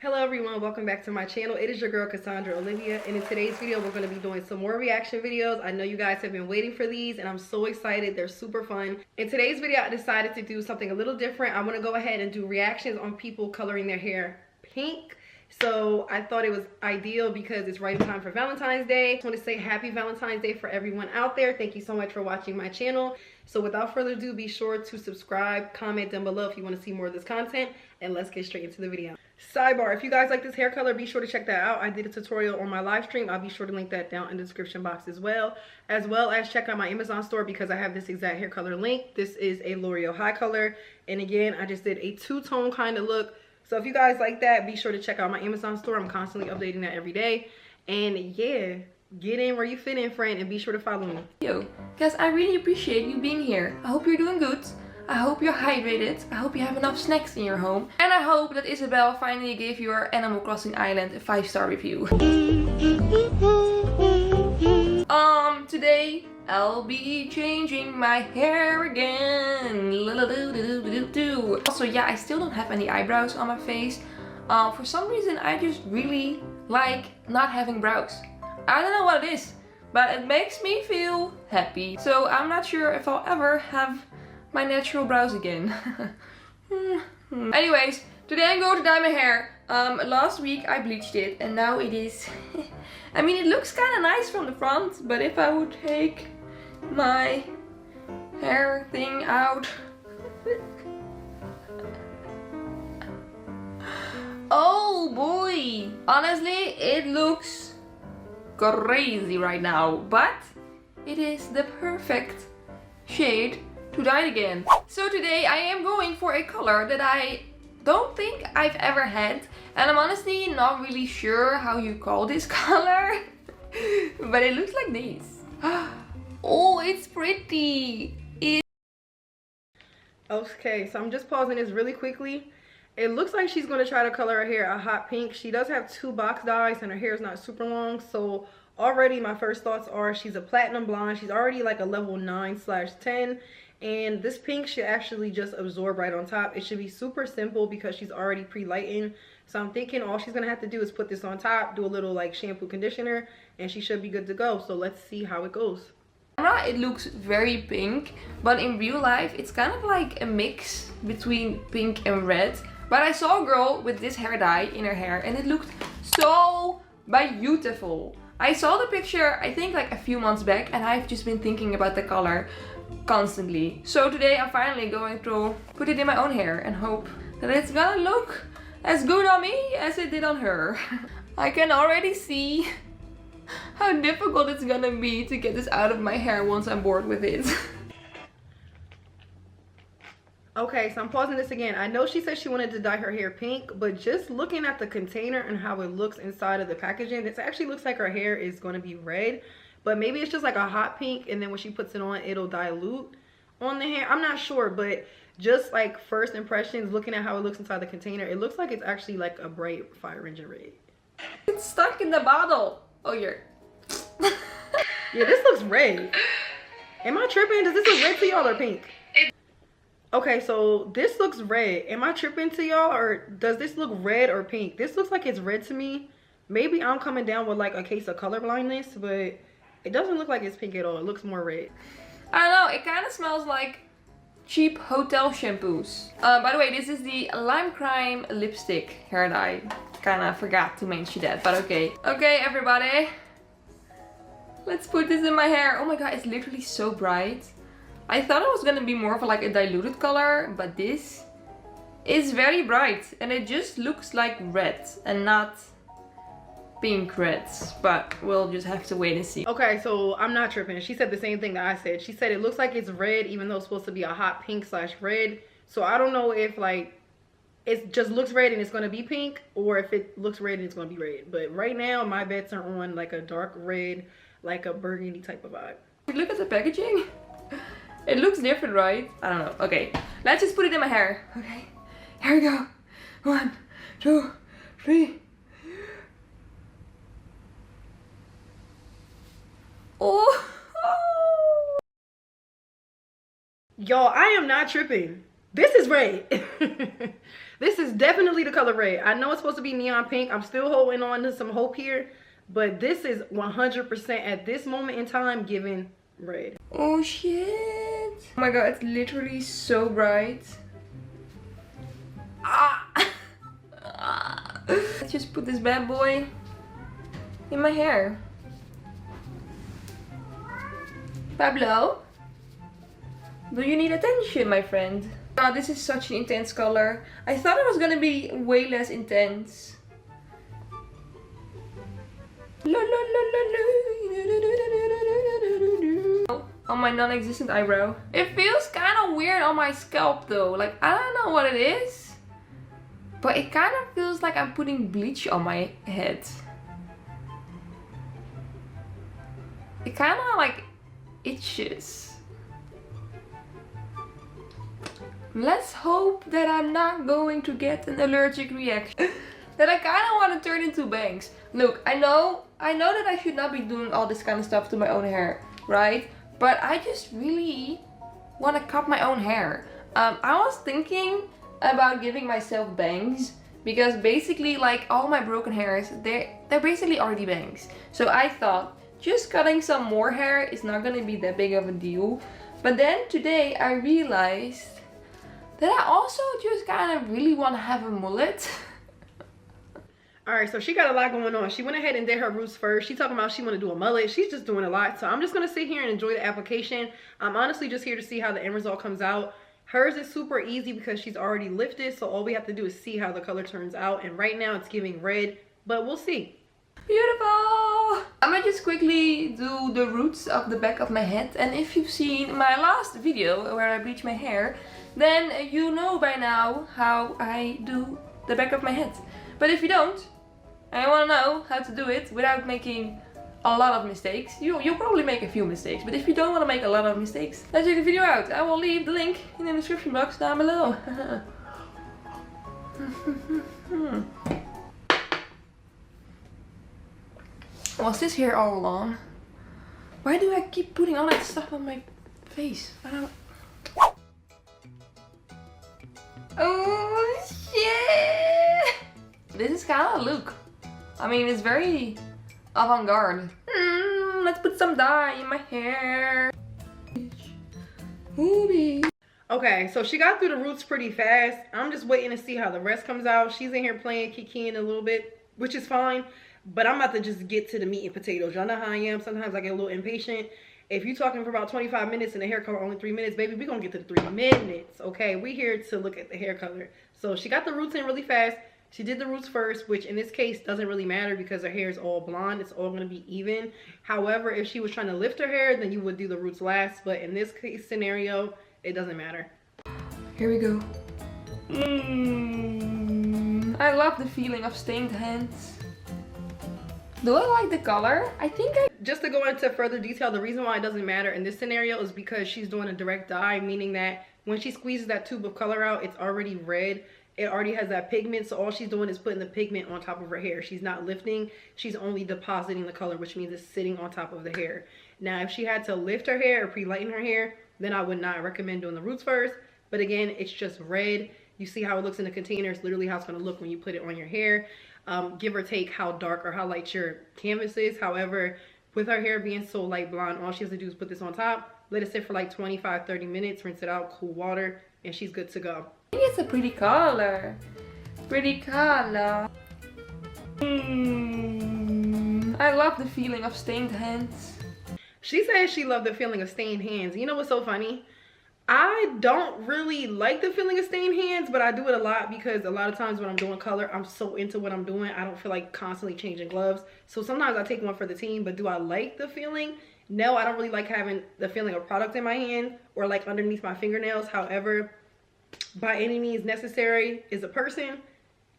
Hello everyone, welcome back to my channel. It is your girl Cassandra Olivia, and in today's video we're going to be doing some more reaction videos. I know you guys have been waiting for these and I'm so excited. They're super fun. In today's video I decided to do something a little different. I want to go ahead and do reactions on people coloring their hair pink. So I thought it was ideal because it's right in time for Valentine's Day. I just want to say happy Valentine's Day for everyone out there. Thank you so much for watching my channel. So without further ado, be sure to subscribe, comment down below if you want to see more of this content, and let's get straight into the video. Sidebar, if you guys like this hair color, be sure to check that out. I did a tutorial on my live stream. I'll be sure to link that down in the description box as well as check out my Amazon store because I have this exact hair color link. This is a L'Oreal high color, and again I just did a two-tone kind of look. So if you guys like that, be sure to check out my Amazon store. I'm constantly updating that every day. And yeah, get in where you fit in, friend, and be sure to follow me. Yo, guys, I really appreciate you being here. I hope you're doing good. I hope you're hydrated. I hope you have enough snacks in your home. And I hope that Isabel finally gave your Animal Crossing Island a 5-star review. Today I'll be changing my hair again. Also, yeah, I still don't have any eyebrows on my face. For some reason, I just really like not having brows. I don't know what it is, but it makes me feel happy. So I'm not sure if I'll ever have my natural brows again. Anyways, today I'm going to dye my hair. Last week I bleached it and now it is... I mean, it looks kind of nice from the front, but if I would take my hair thing out... Oh boy! Honestly, it looks crazy right now, but it is the perfect shade to dye it again. So today I am going for a color that I don't think I've ever had, and I'm honestly not really sure how you call this color, but it looks like this. Oh, it's pretty. Okay, so I'm just pausing this really quickly. It looks like she's going to try to color her hair a hot pink. She does have 2 box dyes and her hair is not super long, so already my first thoughts are she's a platinum blonde. She's already like a level 9/10. And this pink should actually just absorb right on top. It should be super simple because she's already pre-lightened. So I'm thinking all she's gonna have to do is put this on top, do a little like shampoo conditioner, and she should be good to go. So let's see how it goes. It looks very pink, but in real life it's kind of like a mix between pink and red. But I saw a girl with this hair dye in her hair and it looked so beautiful. I saw the picture I think like a few months back and I've just been thinking about the color constantly. So today I'm finally going to put it in my own hair and hope that it's gonna look as good on me as it did on her. I can already see how difficult it's gonna be to get this out of my hair once I'm bored with it. Okay, so I'm pausing this again. I know she said she wanted to dye her hair pink, but just looking at the container and how it looks inside of the packaging, this actually looks like her hair is going to be red. But maybe it's just like a hot pink, and then when she puts it on, it'll dilute on the hair. I'm not sure, but just like first impressions, looking at how it looks inside the container, it looks like it's actually like a bright fire engine red. It's stuck in the bottle. Oh, here. Yeah, this looks red. Am I tripping? Does this look red to y'all or pink? Okay, so this looks red. Am I tripping to y'all, or does this look red or pink? This looks like it's red to me. Maybe I'm coming down with like a case of color blindness, but it doesn't look like it's pink at all. It looks more red. I don't know, it kind of smells like cheap hotel shampoos. By the way, this is the Lime Crime lipstick hair dye. Kind of forgot to mention that, but okay. Okay, everybody. Let's put this in my hair. Oh my god, it's literally so bright. I thought it was gonna be more of like a diluted color, but this is very bright and it just looks like red and not pink reds, but we'll just have to wait and see. Okay, so I'm not tripping. She said the same thing that I said. She said it looks like it's red even though it's supposed to be a hot pink/red. So I don't know if like it just looks red and it's gonna be pink, or if it looks red and it's gonna be red. But right now my bets are on like a dark red, like a burgundy type of vibe. Look at the packaging. It looks different, right? I don't know. Okay, let's just put it in my hair. Okay, here we go. 1, 2, 3. Oh. Y'all, I am not tripping. This is red. This is definitely the color red. I know it's supposed to be neon pink. I'm still holding on to some hope here. But this is 100% at this moment in time giving red. Oh shit. Oh my god, it's literally so bright. Ah. Let's just put this bad boy in my hair. Pablo? Do you need attention, my friend? Oh, this is such an intense color. I thought it was gonna be way less intense. On my non-existent eyebrow. It feels kind of weird on my scalp though. Like, I don't know what it is. But it kind of feels like I'm putting bleach on my head. It kind of like itches. Let's hope that I'm not going to get an allergic reaction. That I kind of want to turn into bangs. Look, I know that I should not be doing all this kind of stuff to my own hair, right? But I just really want to cut my own hair. I was thinking about giving myself bangs because basically like all my broken hairs, they're basically already bangs. So I thought just cutting some more hair is not going to be that big of a deal. But then today I realized that I also just kind of really want to have a mullet. Alright, so she got a lot going on. She went ahead and did her roots first. She's talking about she want to do a mullet. She's just doing a lot. So I'm just going to sit here and enjoy the application. I'm honestly just here to see how the end result comes out. Hers is super easy because she's already lifted. So all we have to do is see how the color turns out. And right now it's giving red, but we'll see. Beautiful! I'm gonna just quickly do the roots of the back of my head. And if you've seen my last video where I bleach my hair, then you know by now how I do the back of my head. But if you don't, and you want to know how to do it without making a lot of mistakes, you'll probably make a few mistakes. But if you don't want to make a lot of mistakes, let's check the video out. I will leave the link in the description box down below. Was this here all along? Why do I keep putting all that stuff on my face? I don't... Oh shit! This is kind of a look. I mean, it's very avant-garde. Let's put some dye in my hair. Ooh. Okay, so she got through the roots pretty fast. I'm just waiting to see how the rest comes out. She's in here playing, kikiing a little bit, which is fine. But I'm about to just get to the meat and potatoes. Y'all know how I am. Sometimes I get a little impatient. If you're talking for about 25 minutes and the hair color only 3 minutes, baby, we're going to get to the 3 minutes, okay? We're here to look at the hair color. So she got the roots in really fast. She did the roots first, which in this case doesn't really matter because her hair is all blonde. It's all going to be even. However, if she was trying to lift her hair, then you would do the roots last. But in this case scenario, it doesn't matter. Here we go. I love the feeling of stained hands. Do I like the color? I think I... Just to go into further detail, the reason why it doesn't matter in this scenario is because she's doing a direct dye, meaning that when she squeezes that tube of color out, it's already red. It already has that pigment, so all she's doing is putting the pigment on top of her hair. She's not lifting, she's only depositing the color, which means it's sitting on top of the hair. Now, if she had to lift her hair or pre-lighten her hair, then I would not recommend doing the roots first. But again, it's just red. You see how it looks in the container. It's literally how it's going to look when you put it on your hair. Give or take how dark or how light your canvas is. However, with her hair being so light blonde, all she has to do is put this on top, let it sit for like 25-30 minutes, rinse it out, cool water, and she's good to go. I think it's a pretty color. Pretty color. I love the feeling of stained hands. She says she loved the feeling of stained hands. You know what's so funny? I don't really like the feeling of stained hands, but I do it a lot because a lot of times when I'm doing color, I'm so into what I'm doing. I don't feel like constantly changing gloves. So sometimes I take one for the team, but do I like the feeling? No, I don't really like having the feeling of product in my hand or like underneath my fingernails. However, by any means necessary is a person,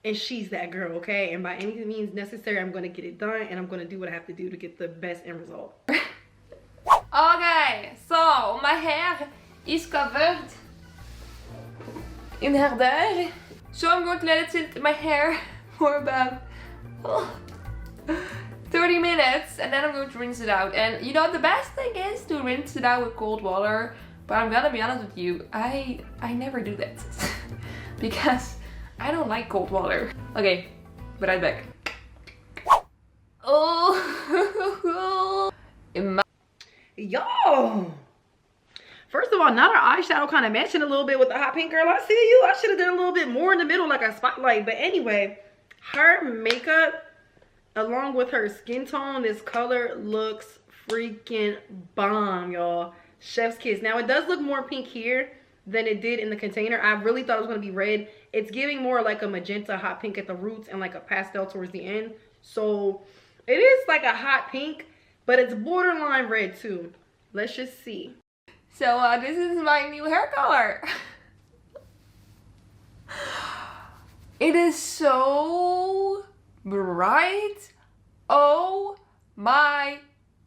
and she's that girl, okay? And by any means necessary, I'm going to get it done, and I'm going to do what I have to do to get the best end result. Okay, so my hair is covered in hair dye. So I'm going to let it sit in my hair for about 30 minutes and then I'm going to rinse it out. And you know, the best thing is to rinse it out with cold water. But I'm gonna be honest with you, I never do that. Because I don't like cold water. Okay, be right back. Oh, Yo! First of all, not our eyeshadow kind of matching a little bit with the hot pink, girl. I see you. I should have done a little bit more in the middle like a spotlight. But anyway, her makeup along with her skin tone, this color looks freaking bomb, y'all. Chef's kiss. Now, it does look more pink here than it did in the container. I really thought it was going to be red. It's giving more like a magenta hot pink at the roots and like a pastel towards the end. So it is like a hot pink, but it's borderline red too. Let's just see. So this is my new hair color. It is so bright. Oh my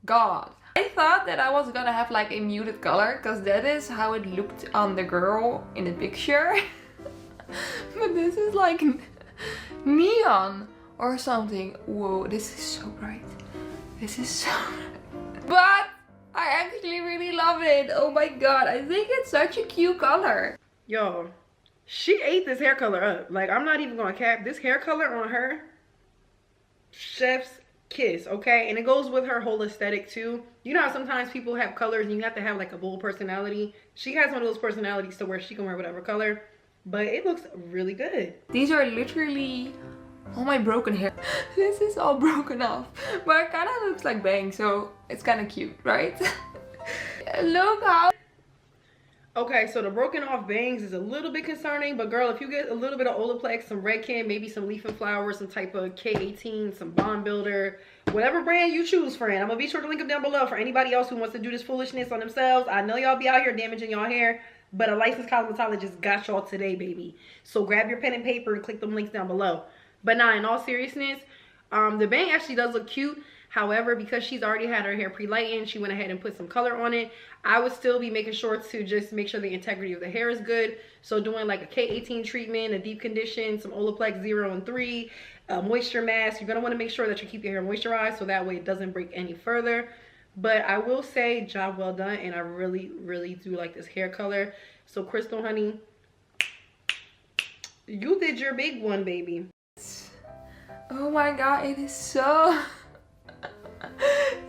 god. I thought that I was gonna have like a muted color because that is how it looked on the girl in the picture. But this is like neon or something. Whoa, this is so bright. This is so but I actually really love it. Oh my god, I think it's such a cute color. Yo, she ate this hair color up. Like, I'm not even gonna cap. This hair color on her, chef's kiss, okay? And it goes with her whole aesthetic too. You know how sometimes people have colors and you have to have like a bold personality? She has one of those personalities to where she can wear whatever color, but it looks really good. These are literally all my broken hair. This is all broken off, but it kind of looks like bangs, so it's kind of cute, right? Look how... Okay, so the broken off bangs is a little bit concerning, but girl, if you get a little bit of Olaplex, some Redken, maybe some Leaf and Flower, some type of K18, some Bond Builder, whatever brand you choose, friend. I'm gonna be sure to link them down below for anybody else who wants to do this foolishness on themselves. I know y'all be out here damaging y'all hair, but a licensed cosmetologist got y'all today, baby. So grab your pen and paper and click them links down below. But nah, in all seriousness, the bang actually does look cute. However, because she's already had her hair pre-lightened, she went ahead and put some color on it. I would still be making sure to just make sure the integrity of the hair is good. So doing like a K18 treatment, a deep condition, some Olaplex 0 and 3, a moisture mask. You're going to want to make sure that you keep your hair moisturized so that way it doesn't break any further. But I will say, job well done. And I really, really do like this hair color. So Crystal, honey, you did your big one, baby. Oh my god, it is so...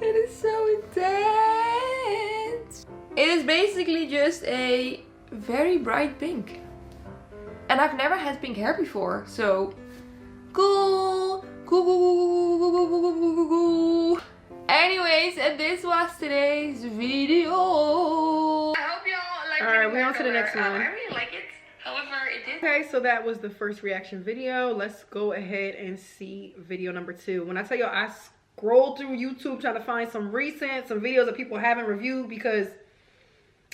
it is so intense. It is basically just a very bright pink. And I've never had pink hair before, so... Cool! Cool, cool, cool, cool, cool, cool, cool, cool. Anyways, and this was today's video. I hope y'all like it. Alright, we're on to the next one. I really like it. However, it did. Okay, so that was the first reaction video. Let's go ahead and see video number 2. When I tell y'all, I scrolled through YouTube trying to find some videos that people haven't reviewed because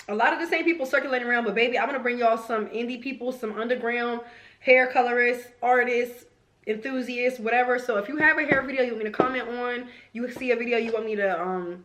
a lot of the same people circulating around. But baby, I'm gonna bring y'all some indie people, some underground hair colorists, artists, enthusiasts, whatever. So if you have a hair video you want me to comment on, you see a video you want me to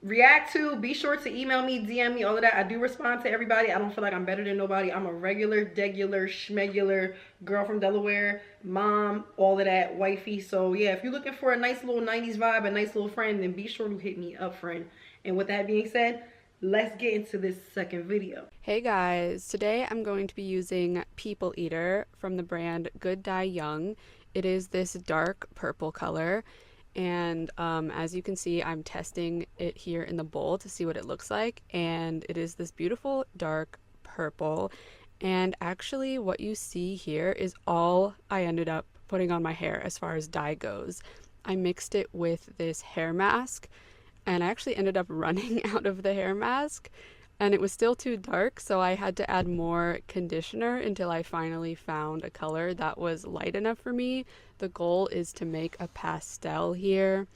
react to, be sure to email me, DM me, all of that. I do respond to everybody. I don't feel like I'm better than nobody. I'm a regular, degular, schmegular girl from Delaware, mom, all of that, wifey. So yeah, if you're looking for a nice little 90s vibe, a nice little friend, then be sure to hit me up, friend. And with that being said, let's get into this second video. Hey guys, today I'm going to be using People Eater from the brand Good Dye Young. It is this dark purple color. And as you can see, I'm testing it here in the bowl to see what it looks like, and it is this beautiful dark purple. And actually what you see here is all I ended up putting on my hair as far as dye goes. I mixed it with this hair mask, and I actually ended up running out of the hair mask, and it was still too dark, so I had to add more conditioner until I finally found a color that was light enough for me. The goal is to make a pastel here.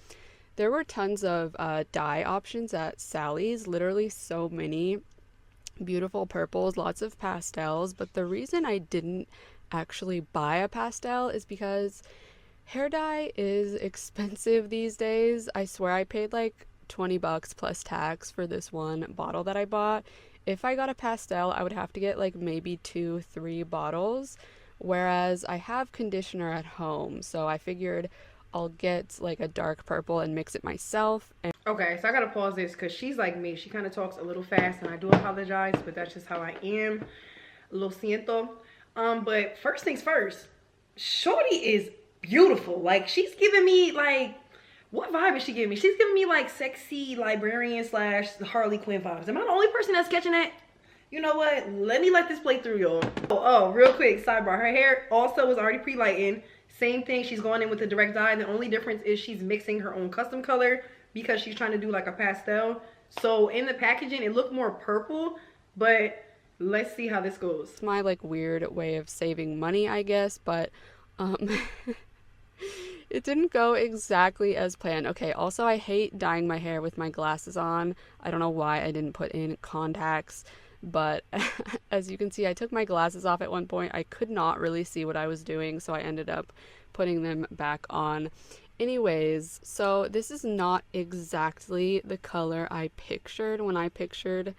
There were tons of dye options at Sally's, literally so many beautiful purples, lots of pastels, but the reason I didn't actually buy a pastel is because hair dye is expensive these days. I swear I paid like 20 bucks plus tax for this one bottle that I bought. If I got a pastel, I would have to get like maybe 2-3 bottles, whereas I have conditioner at home, so I figured I'll get like a dark purple and mix it myself. Okay, so I gotta pause this because she's like me. She kind of talks a little fast, and I do apologize, but that's just how I am. Lo siento. But first things first, Shorty is beautiful. Like, she's giving me, like, what vibe is she giving me? She's giving me, like, sexy librarian slash Harley Quinn vibes. Am I the only person that's catching that? You know what? Let me let this play through, y'all. Oh, real quick, sidebar. Her hair also was already pre-lightened. Same thing, she's going in with the direct dye. The only difference is she's mixing her own custom color because she's trying to do like a pastel. So in the packaging, it looked more purple, but let's see how this goes. It's my like weird way of saving money, I guess, but it didn't go exactly as planned. Okay, also I hate dyeing my hair with my glasses on. I don't know why I didn't put in contacts, but as you can see, I took my glasses off at one point. I could not really see what I was doing, so I ended up putting them back on. Anyways, so this is not exactly the color I pictured when I pictured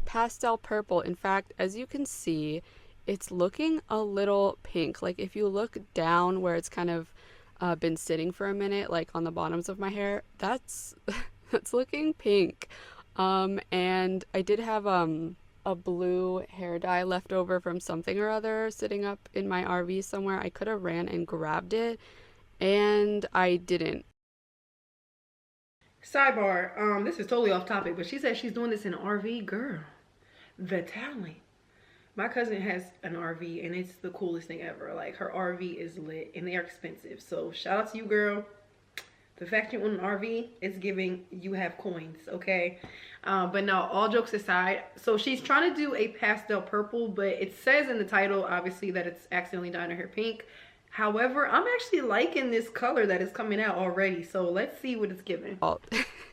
pastel purple. In fact, as you can see, it's looking a little pink. Like if you look down where it's kind of been sitting for a minute, like on the bottoms of my hair, that's looking pink. And I did have a blue hair dye left over from something or other sitting up in my RV somewhere. I could have ran and grabbed it, and I didn't. Sidebar, this is totally off topic, but she said she's doing this in an RV. Girl, the talent. My cousin has an RV, and it's the coolest thing ever. Like, her RV is lit, and they are expensive. So shout out to you, girl. The fact you own an RV is giving you have coins, okay? But no, all jokes aside, so she's trying to do a pastel purple, but it says in the title, obviously, that it's accidentally dyeing her hair pink. However, I'm actually liking this color that is coming out already, so let's see what it's giving.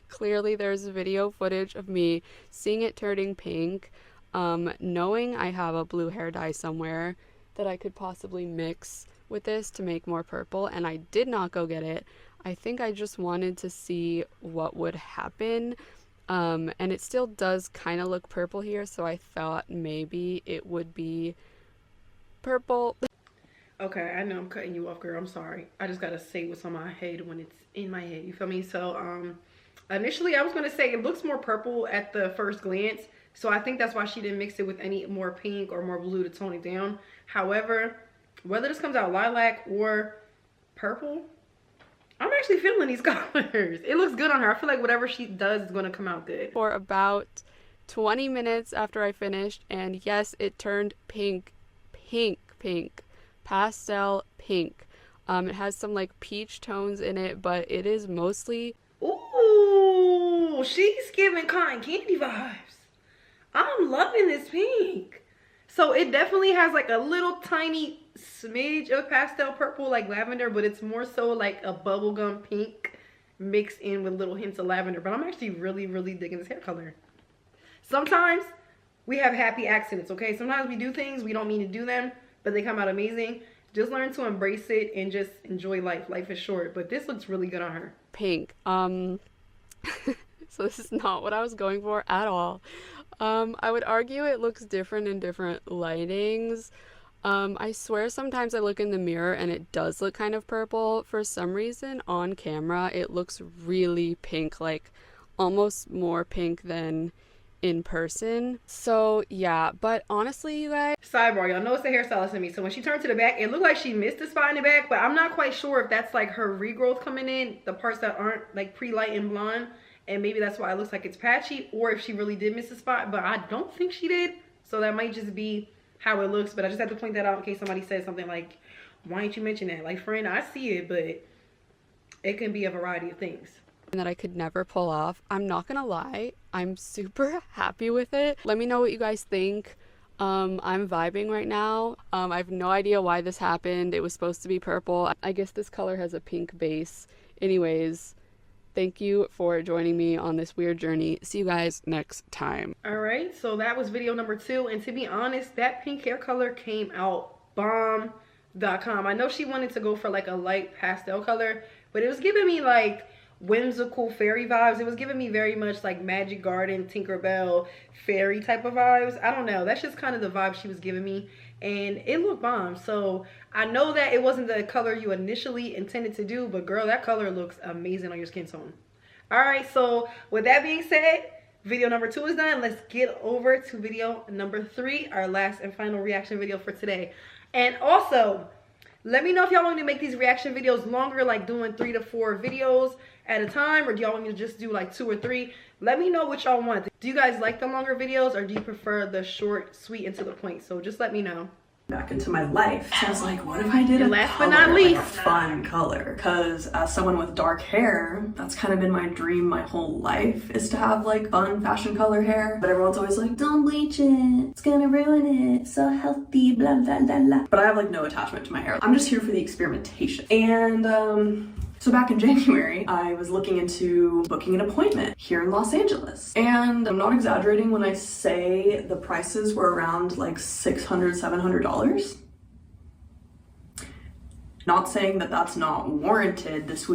Clearly, there's video footage of me seeing it turning pink, knowing I have a blue hair dye somewhere that I could possibly mix with this to make more purple, and I did not go get it. I think I just wanted to see what would happen, and it still does kind of look purple here, so I thought maybe it would be purple. Okay, I know I'm cutting you off, girl. I'm sorry. I just gotta say what's on my head when it's in my head. You feel me? So, initially I was gonna say it looks more purple at the first glance, so I think that's why she didn't mix it with any more pink or more blue to tone it down. However, whether this comes out lilac or purple, I'm actually feeling these colors. It looks good on her. I feel like whatever she does is going to come out good. For about 20 minutes after I finished, and yes, it turned pink. Pastel pink. It has some like peach tones in it, but it is mostly... Ooh, she's giving cotton candy vibes. I'm loving this pink. So it definitely has like a little tiny smidge of pastel purple, like lavender, but it's more so like a bubblegum pink mixed in with little hints of lavender. But I'm actually really, really digging this hair color. Sometimes we have happy accidents, okay? Sometimes we do things, we don't mean to do them, but they come out amazing. Just learn to embrace it and just enjoy life. Life is short, but this looks really good on her. Pink. So this is not what I was going for at all. I would argue it looks different in different lightings. I swear sometimes I look in the mirror and it does look kind of purple. For some reason on camera it looks really pink, like almost more pink than in person. So yeah, but honestly, you guys, sidebar, y'all know it's the hairstylist in me, so when she turned to the back, it looked like she missed a spot in the back, but I'm not quite sure if that's like her regrowth coming in, the parts that aren't like pre-light and blonde, and maybe that's why it looks like it's patchy, or if she really did miss a spot, but I don't think she did, so that might just be how it looks. But I just have to point that out in case somebody says something like, why didn't you mention that? Like, friend, I see it, but it can be a variety of things that I could never pull off. I'm not gonna lie, I'm super happy with it. Let me know what you guys think. I'm vibing right now. I have no idea why this happened. It was supposed to be purple. I guess this color has a pink base. Anyways, thank you for joining me on this weird journey. See you guys next time. All right, so that was video number 2, and to be honest, that pink hair color came out bomb.com. I know she wanted to go for like a light pastel color, but it was giving me like whimsical fairy vibes. It was giving me very much like Magic Garden, Tinkerbell, fairy type of vibes. I don't know, that's just kind of the vibe she was giving me, and it looked bomb. So I know that it wasn't the color you initially intended to do, but girl, that color looks amazing on your skin tone. All right, so with that being said, video number 2 is done. Let's get over to video number 3, our last and final reaction video for today. And also, let me know if y'all want me to make these reaction videos longer, like doing 3 to 4 videos at a time, or do y'all want me to just do like 2 or 3? Let me know what y'all want. Do you guys like the longer videos, or do you prefer the short, sweet, and to the point? So just let me know. Back into my life. So I was like, what if I did last but not least, like a fun color? Because as someone with dark hair, that's kind of been my dream my whole life, is to have like fun fashion color hair. But everyone's always like, don't bleach it, it's gonna ruin it, it's so healthy, blah blah blah blah. But I have like no attachment to my hair. I'm just here for the experimentation. And so back in January, I was looking into booking an appointment here in Los Angeles. And I'm not exaggerating when I say the prices were around like $600, $700. Not saying that that's not warranted. This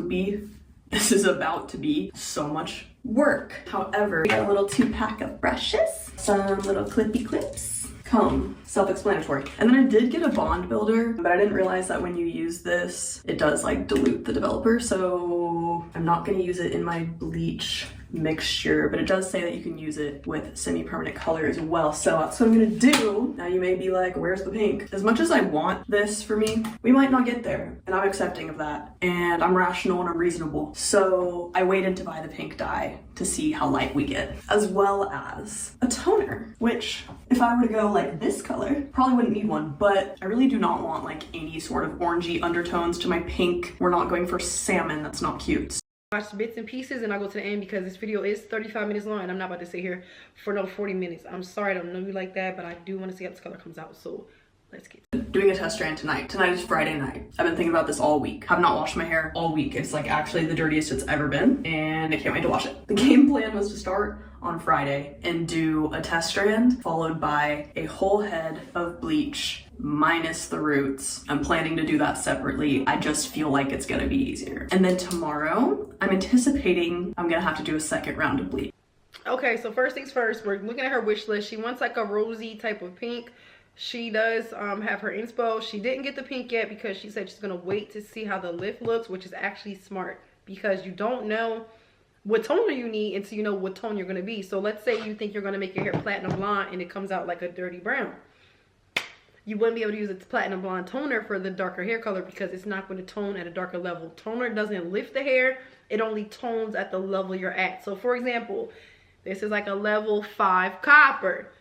is about to be so much work. However, we got a little 2-pack of brushes, some little clippy clips, comb, self-explanatory. And then I did get a bond builder, but I didn't realize that when you use this, it does like dilute the developer. So I'm not gonna use it in my bleach mixture, but it does say that you can use it with semi-permanent color as well. So that's what I'm gonna do. Now you may be like, where's the pink? As much as I want this for me, we might not get there. And I'm accepting of that. And I'm rational and I'm reasonable. So I waited to buy the pink dye to see how light we get, as well as a toner, which if I were to go like this color, probably wouldn't need one, but I really do not want like any sort of orangey undertones to my pink. We're not going for salmon, that's not cute. Watch bits and pieces and I'll go to the end because this video is 35 minutes long and I'm not about to sit here for no 40 minutes. I'm sorry, I don't know you like that, but I do want to see how this color comes out, so let's get it. Doing a test strand tonight. Tonight is Friday night. I've been thinking about this all week. Have not washed my hair all week. It's like actually the dirtiest it's ever been and I can't wait to wash it. The game plan was to start on Friday and do a test strand followed by a whole head of bleach minus the roots. I'm planning to do that separately. I just feel like it's gonna be easier. And then tomorrow, I'm anticipating I'm gonna have to do a second round of bleach. Okay, so first things first, we're looking at her wish list. She wants like a rosy type of pink. She does have her inspo. She didn't get the pink yet because she said she's gonna wait to see how the lift looks, which is actually smart because you don't know what toner you need until you know what tone you're gonna be. So let's say you think you're gonna make your hair platinum blonde and it comes out like a dirty brown. You wouldn't be able to use a platinum blonde toner for the darker hair color because it's not going to tone at a darker level. Toner doesn't lift the hair, it only tones at the level you're at. So for example, this is like a level 5 copper.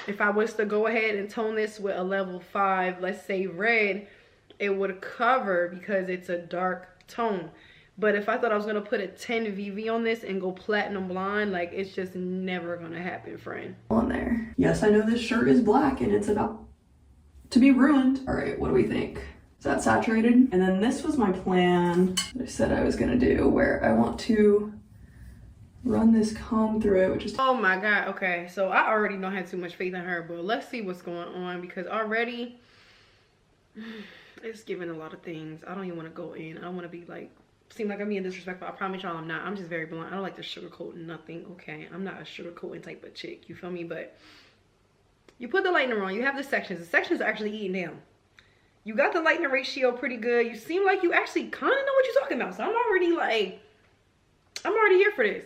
If I was to go ahead and tone this with a level 5, let's say red, it would cover because it's a dark tone. But if I thought I was gonna put a 10 VV on this and go platinum blonde, like it's just never gonna happen, friend. On there. Yes, I know this shirt is black and it's about to be ruined. All right, what do we think? Is that saturated? And then this was my plan that I said I was gonna do, where I want to run this comb through it, which is... Oh my God, okay. So I already don't have too much faith in her, but let's see what's going on because already it's giving a lot of things. I don't even wanna go in. I don't wanna be like, seem like I'm being disrespectful. I promise y'all I'm not. I'm just very blunt. I don't like to sugarcoat nothing, okay? I'm not a sugarcoating type of chick, you feel me? But you put the lightener on, you have the sections. The sections are actually eating down. You got the lightener ratio pretty good. You seem like you actually kind of know what you're talking about. So I'm already here for this.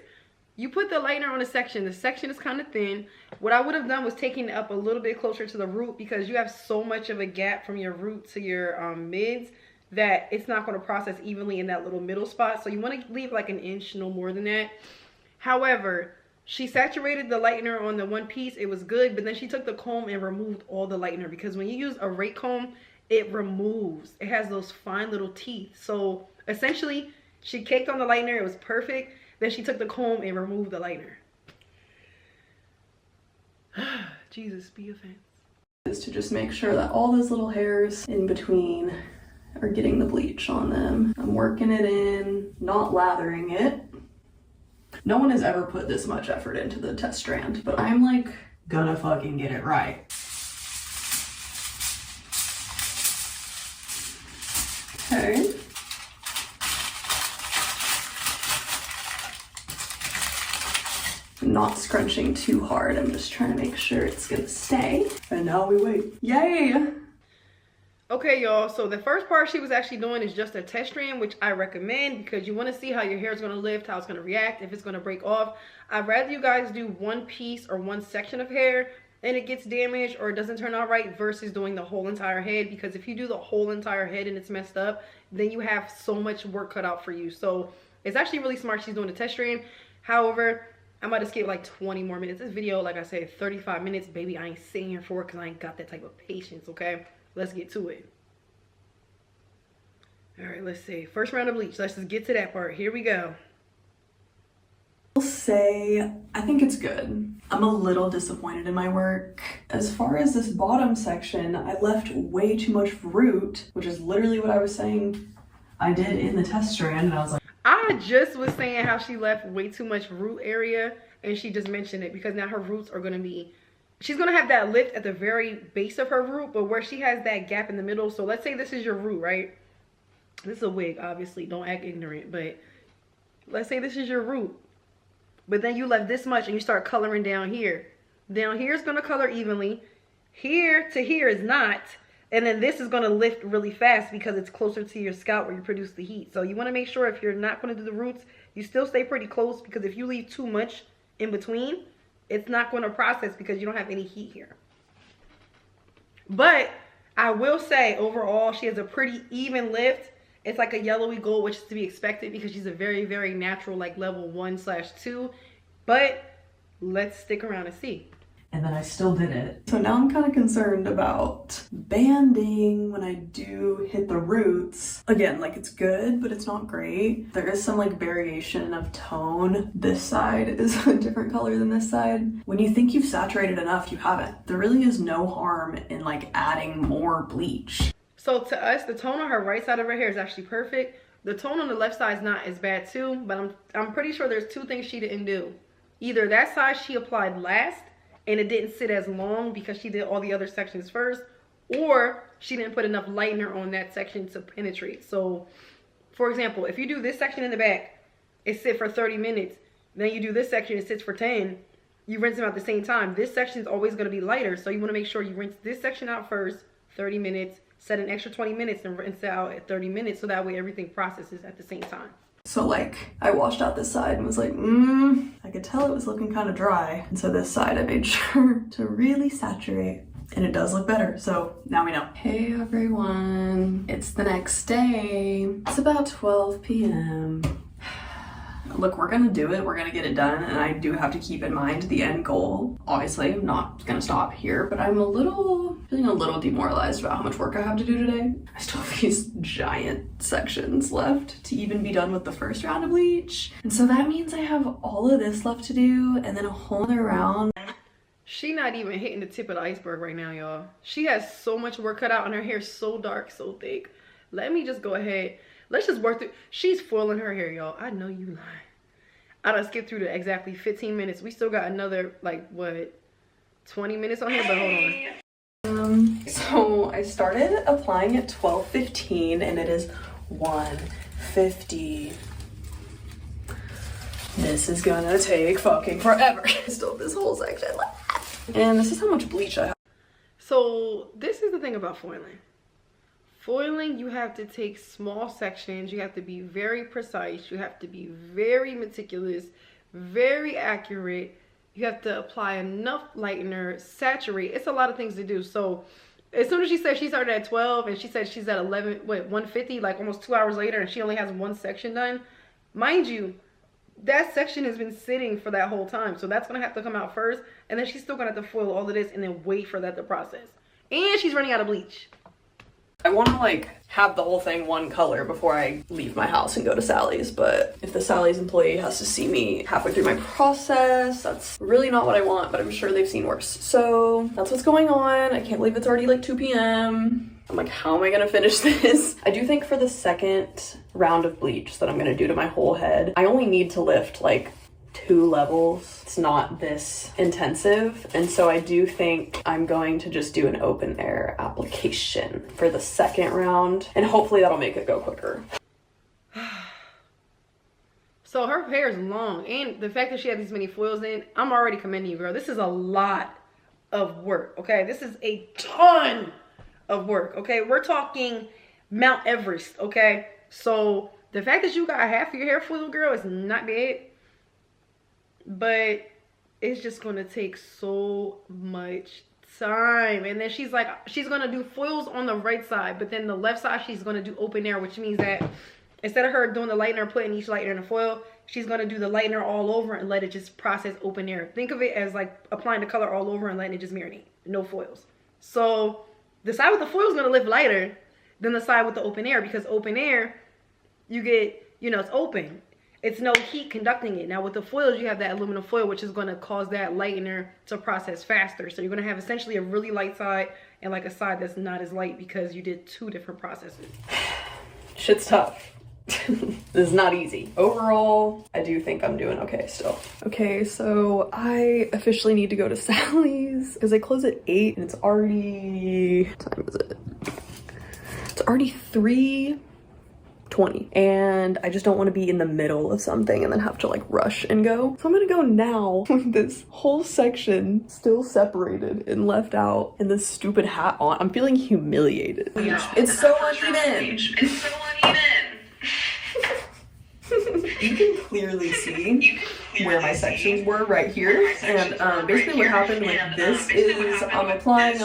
You put the lightener on the section is kind of thin. What I would have done was taking it up a little bit closer to the root because you have so much of a gap from your root to your mids that it's not going to process evenly in that little middle spot. So you want to leave like an inch, no more than that. However, she saturated the lightener on the one piece. It was good, but then she took the comb and removed all the lightener because when you use a rake comb, it removes. It has those fine little teeth. So essentially, she caked on the lightener. It was perfect. Then she took the comb and removed the lightener. Jesus, be offense. Is to just make sure that all those little hairs in between are getting the bleach on them. I'm working it in, not lathering it. No one has ever put this much effort into the test strand, but I'm like gonna fucking get it right. Okay. I'm not scrunching too hard. I'm just trying to make sure it's gonna stay. And now we wait. Yay! Okay, y'all, so the first part she was actually doing is just a test strand, which I recommend because you want to see how your hair is going to lift, how it's going to react, if it's going to break off. I'd rather you guys do one piece or one section of hair and it gets damaged or it doesn't turn out right versus doing the whole entire head, because if you do the whole entire head and it's messed up, then you have so much work cut out for you. So it's actually really smart she's doing a test strand. However, I'm about to skip like 20 more minutes. This video, like I said, 35 minutes. Baby, I ain't sitting here for it because I ain't got that type of patience, okay? Let's get to it. All right, let's see. First round of bleach. Let's just get to that part. Here we go. I'll say I think it's good. I'm a little disappointed in my work. As far as this bottom section, I left way too much root, which is literally what I was saying I did in the test strand, and I was like, I just was saying how she left way too much root area, and she just mentioned it because now her roots are going to be, she's going to have that lift at the very base of her root, but where she has that gap in the middle. So let's say this is your root, right? This is a wig, obviously. Don't act ignorant, but let's say this is your root. But then you left this much and you start coloring down here. Down here is going to color evenly. Here to here is not. And then this is going to lift really fast because it's closer to your scalp where you produce the heat. So you want to make sure if you're not going to do the roots, you still stay pretty close, because if you leave too much in between, it's not going to process because you don't have any heat here. But I will say overall, she has a pretty even lift. It's like a yellowy gold, which is to be expected because she's a very, very natural, like level 1/2. But let's stick around and see. and then I still did it. So now I'm kind of concerned about banding when I do hit the roots. Again, like it's good, but it's not great. There is some like variation of tone. This side is a different color than this side. When you think you've saturated enough, you haven't. There really is no harm in like adding more bleach. So to us, the tone on her right side of her hair is actually perfect. The tone on the left side is not as bad too, but I'm pretty sure there's two things she didn't do. Either that side she applied last and it didn't sit as long because she did all the other sections first, or she didn't put enough lightener on that section to penetrate. So for example, if you do this section in the back, it sits for 30 minutes. Then you do this section, it sits for 10. You rinse them out at the same time. This section is always going to be lighter, so you want to make sure you rinse this section out first, 30 minutes, set an extra 20 minutes and rinse it out at 30 minutes, so that way everything processes at the same time. So like I washed out this side and was like, I could tell it was looking kind of dry. And so this side I made sure to really saturate, and it does look better. So now we know. Hey everyone, it's the next day. It's about 12 p.m. Look, we're gonna do it, we're gonna get it done, and I do have to keep in mind the end goal. Obviously, I'm not gonna stop here, but I'm feeling a little demoralized about how much work I have to do today. I still have these giant sections left to even be done with the first round of bleach. And so that means I have all of this left to do, and then a whole other round. She not even hitting the tip of the iceberg right now, y'all. She has so much work cut out and her hair's so dark, so thick. Let me just go ahead. Let's just work through. She's foiling her hair, y'all. I know you lying. I done skipped through to exactly 15 minutes. We still got another, like, what, 20 minutes on here? But hold on. So I started applying at 12:15 and it is 1:50. This is gonna take fucking forever. Still this whole section left. And this is how much bleach I have. So this is the thing about foiling. Foiling, you have to take small sections. You have to be very precise. You have to be very meticulous, very accurate. You have to apply enough lightener, saturate. It's a lot of things to do. So as soon as she said she started at 12 and she said she's at 150, like almost 2 hours later, and she only has one section done, mind you, that section has been sitting for that whole time. So that's going to have to come out first. And then she's still going to have to foil all of this and then wait for that to process. And she's running out of bleach. I want to like have the whole thing one color before I leave my house and go to Sally's, but if the Sally's employee has to see me halfway through my process, that's really not what I want, but I'm sure they've seen worse. So that's what's going on. I can't believe it's already like 2 p.m. I'm like, how am I gonna finish this? I do think for the second round of bleach that I'm gonna do to my whole head, I only need to lift like 2 levels. It's not this intensive, and so I do think I'm going to just do an open air application for the second round, and hopefully that'll make it go quicker. So her hair is long, and the fact that she had these many foils in, I'm already commending you, girl. This is a lot of work, okay? This is a ton of work, okay? We're talking Mount Everest, okay? So the fact that you got half of your hair foiled, girl, is not bad. But it's just gonna take so much time. And then she's like, she's gonna do foils on the right side, but then the left side she's gonna do open air, which means that instead of her doing the lightener, putting each lightener in a foil, she's gonna do the lightener all over and let it just process open air. Think of it as like applying the color all over and letting it just marinate, no foils. So the side with the foil is gonna lift lighter than the side with the open air, because open air, you get, you know, it's open. It's no heat conducting it. Now with the foils, you have that aluminum foil, which is going to cause that lightener to process faster. So you're going to have essentially a really light side and like a side that's not as light because you did two different processes. Shit's tough. This is not easy. Overall, I do think I'm doing okay still. Okay, so I officially need to go to Sally's because they close at 8 and it's already, what time is it? It's already 3:20, and I just don't want to be in the middle of something and then have to like rush and go. So I'm gonna go now with this whole section still separated and left out and this stupid hat on. I'm feeling humiliated. It's so uneven. It's so uneven. You can clearly see where my sections were right here, and basically what happened with this is I'm applying,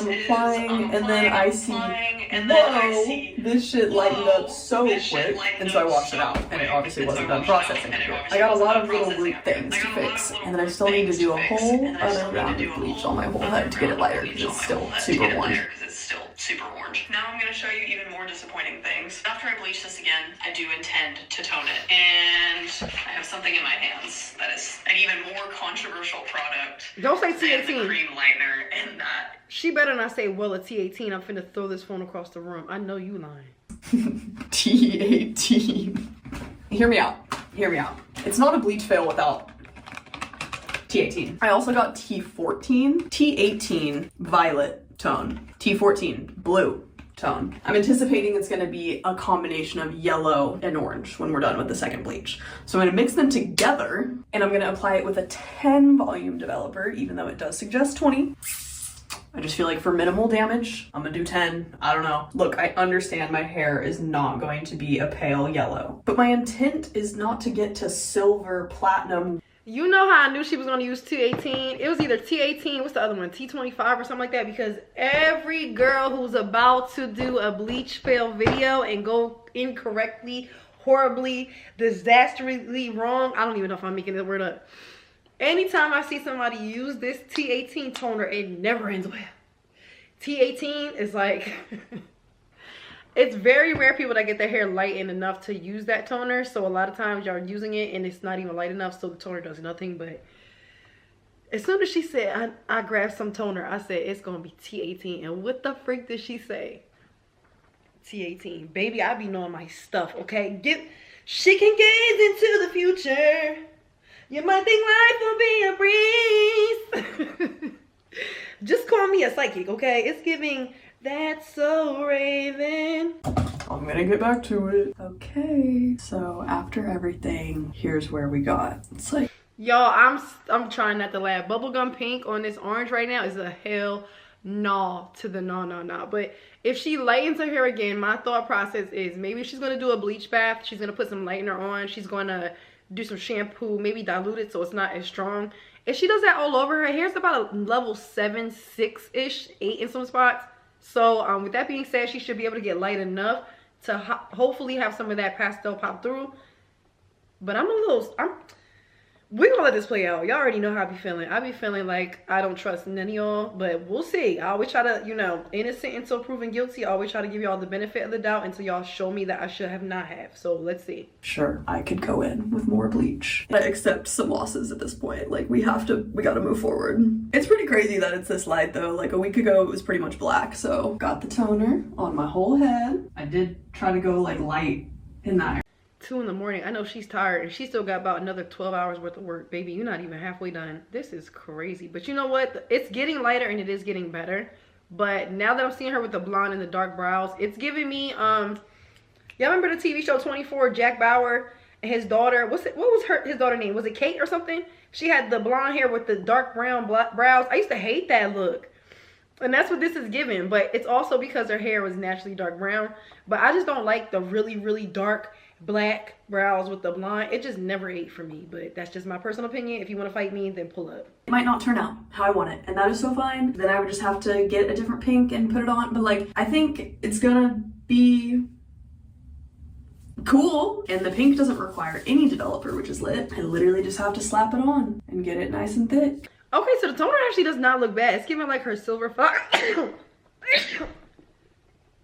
and then I see, whoa, this shit lightened up so quick, and so I washed it out, and it obviously wasn't done processing it. I got a lot of little root things to fix, and then I still need to do a whole other round of bleach on my whole head to get it lighter, because it's still super orange. Now I'm going to show you even more disappointing things. After I bleach this again, I do intend to tone it. And I have something in my hands that is an even more controversial product. Don't say T18. The cream lightener and that. She better not say, well, a T18. I'm finna throw this phone across the room. I know you lying. T18. Hear me out. Hear me out. It's not a bleach fail without T18. I also got T14, T18 violet tone, T14 blue tone. I'm anticipating it's going to be a combination of yellow and orange when we're done with the second bleach. So I'm going to mix them together and I'm going to apply it with a 10 volume developer, even though it does suggest 20. I just feel like for minimal damage, I'm gonna do 10. I don't know. Look, I understand my hair is not going to be a pale yellow, but my intent is not to get to silver, platinum. You know how I knew she was going to use T18? It was either T18, what's the other one? T25 or something like that, because every girl who's about to do a bleach fail video and go incorrectly, horribly, disastrously wrong, I don't even know if I'm making that word up. Anytime I see somebody use this T18 toner, it never ends well. T18 is like... It's very rare people that get their hair lightened enough to use that toner. So a lot of times y'all are using it and it's not even light enough, so the toner does nothing. But as soon as she said, I grabbed some toner, I said, it's going to be T18. And what the freak did she say? T18. Baby, I be knowing my stuff, okay? She can gaze into the future. You might think life will be a breeze. Just call me a psychic, okay? It's giving... That's so Raven. I'm gonna get back to it. Okay, so after everything, here's where we got. It's like, y'all, I'm trying not to laugh. Bubblegum pink on this orange right now is a hell no to the no. But if she lightens her hair again, my thought process is maybe she's gonna do a bleach bath. She's gonna put some lightener on. She's gonna do some shampoo, maybe dilute it so it's not as strong. If she does that all over, her hair's about a level 7, 6-ish, 8 in some spots. So with that being said, she should be able to get light enough to hopefully have some of that pastel pop through. But we're gonna let this play out. Y'all already know how I be feeling. I be feeling like I don't trust none of y'all, but we'll see. I always try to, you know, innocent until proven guilty. I always try to give y'all the benefit of the doubt until y'all show me that I should have not have. So let's see. Sure, I could go in with more bleach. I accept some losses at this point. Like we gotta move forward. It's pretty crazy that it's this light though. Like a week ago it was pretty much black. So got the toner on my whole head. I did try to go like light in that. 2 in the morning. I know she's tired and she still got about another 12 hours worth of work. Baby, you're not even halfway done. This is crazy. But you know what? It's getting lighter and it is getting better. But now that I'm seeing her with the blonde and the dark brows, it's giving me y'all remember the TV show 24, Jack Bauer and his daughter? What was his daughter's name? Was it Kate or something? She had the blonde hair with the dark brown brows. I used to hate that look. And that's what this is giving. But it's also because her hair was naturally dark brown. But I just don't like the really, really dark black brows with the blonde. It just never ate for me. But that's just my personal opinion. If you want to fight me, then pull up. It might not turn out how I want it, and that is so fine. Then I would just have to get a different pink and put it on. But like, I think it's gonna be cool. And the pink doesn't require any developer, which is lit. I literally just have to slap it on and get it nice and thick. Okay, so the toner actually does not look bad. It's giving like her silver fox.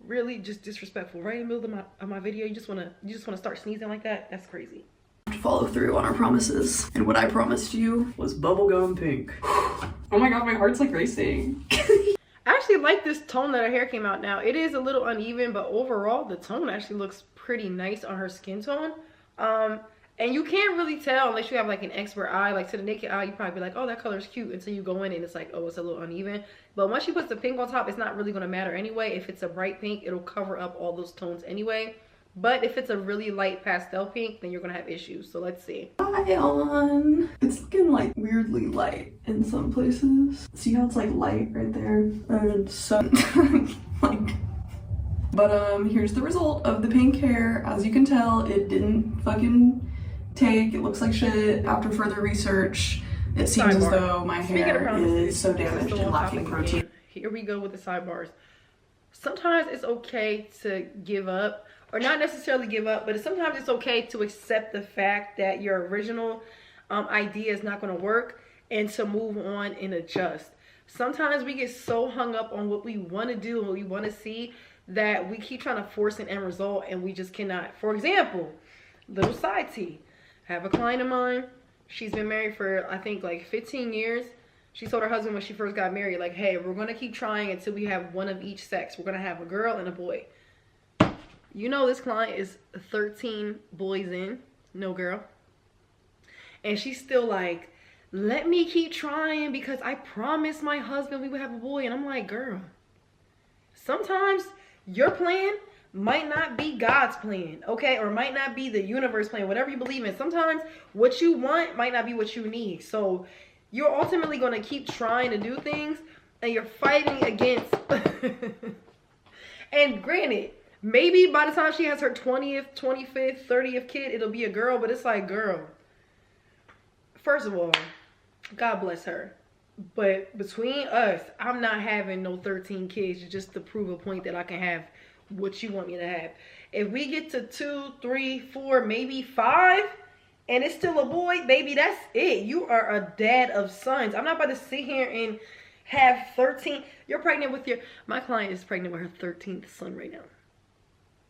Really just disrespectful. Right in the middle of my video, you just wanna start sneezing like that? That's crazy. To follow through on our promises. And what I promised you was bubblegum pink. Oh my god, my heart's like racing. I actually like this tone that her hair came out now. It is a little uneven, but overall the tone actually looks pretty nice on her skin tone. And you can't really tell unless you have like an expert eye. Like to the naked eye, you probably be like, oh, that color is cute, until you go in and it's like, oh, it's a little uneven. But once she puts the pink on top, it's not really going to matter anyway. If it's a bright pink, it'll cover up all those tones anyway. But if it's a really light pastel pink, then you're going to have issues. So let's see. Try on. It's looking like weirdly light in some places. See how it's like light right there? And so like, but here's the result of the pink hair. As you can tell, it didn't fucking take. It looks like shit. After further research, it seems as though my hair is so damaged and lacking protein. Here we go with the sidebars. Sometimes it's okay to give up, or not necessarily give up, but sometimes it's okay to accept the fact that your original idea is not going to work and to move on and adjust. Sometimes we get so hung up on what we want to do and what we want to see that we keep trying to force an end result and we just cannot. For example, little side tea. I have a client of mine. She's been married for, I think, like 15 years. She told her husband when she first got married, like, hey, we're going to keep trying until we have one of each sex. We're going to have a girl and a boy. You know, this client is 13 boys in, no girl. And she's still like, let me keep trying because I promised my husband we would have a boy. And I'm like, girl, sometimes your plan might not be God's plan, okay? Or might not be the universe plan, whatever you believe in. Sometimes what you want might not be what you need. So you're ultimately going to keep trying to do things and you're fighting against. And granted, maybe by the time she has her 20th, 25th, 30th kid, it'll be a girl. But it's like, girl, first of all, God bless her. But between us, I'm not having no 13 kids just to prove a point that I can have what you want me to have. If we get to 2, 3, 4, maybe 5, and it's still a boy, baby, that's it. You are a dad of sons. I'm not about to sit here and have 13. You're pregnant with my client is pregnant with her 13th son right now.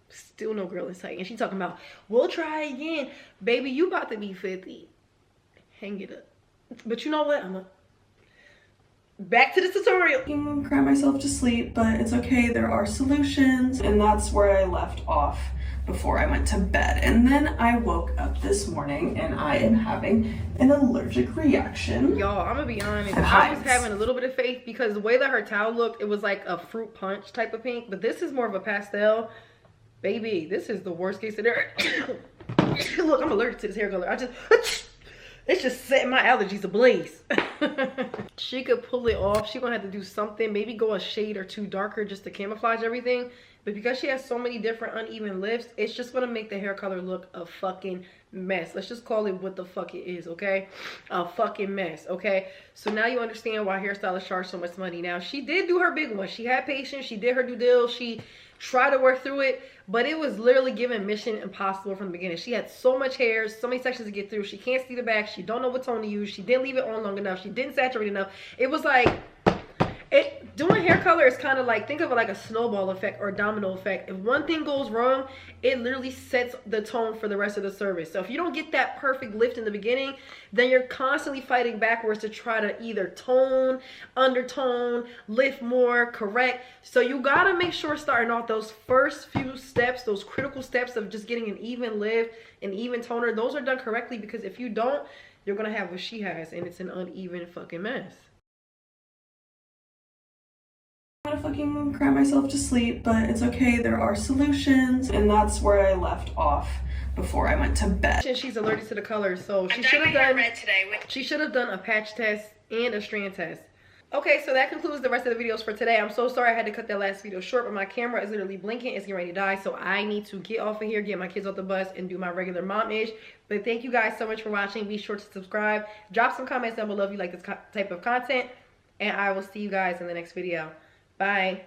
Still no girl in sight. And she's talking about, we'll try again. Baby, you about to be 50. Hang it up. But you know what? Back to the tutorial. I can cry myself to sleep, but it's okay. There are solutions. And that's where I left off before I went to bed. And then I woke up this morning and I am having an allergic reaction. Y'all, I'm gonna be honest. I was having a little bit of faith because the way that her towel looked, it was like a fruit punch type of pink. But this is more of a pastel. Baby, this is the worst case scenario. Look, I'm allergic to this hair color. It's just setting my allergies ablaze. She could pull it off. She's gonna have to do something. Maybe go a shade or two darker just to camouflage everything. But because she has so many different uneven lifts, it's just gonna make the hair color look a fucking mess. Let's just call it what the fuck it is, okay? A fucking mess, okay? So now you understand why hairstylists charge so much money. Now, she did do her big one. She had patience. She did her due diligence. She tried to work through it, but it was literally given mission impossible from the beginning. She had so much hair, so many sections to get through. She can't see the back. She don't know what tone to use. She didn't leave it on long enough. She didn't saturate enough. It was like, doing hair color is kind of like, think of it like a snowball effect or domino effect. If one thing goes wrong, it literally sets the tone for the rest of the service. So if you don't get that perfect lift in the beginning, then you're constantly fighting backwards to try to either tone, undertone, lift more, correct. So you gotta make sure starting off those first few steps, those critical steps of just getting an even lift, an even toner, those are done correctly, because if you don't, you're gonna have what she has, and it's an uneven fucking mess. I'm gonna fucking cry myself to sleep, but it's okay. There are solutions. And that's where I left off before I went to bed. She's allergic to the colors, so she should have done a patch test and a strand test. Okay, so that concludes the rest of the videos for today. I'm so sorry I had to cut that last video short, but my camera is literally blinking. It's getting ready to die, so I need to get off of here, get my kids off the bus, and do my regular mom-ish. But thank you guys so much for watching. Be sure to subscribe. Drop some comments down below if you like this type of content, and I will see you guys in the next video. Bye.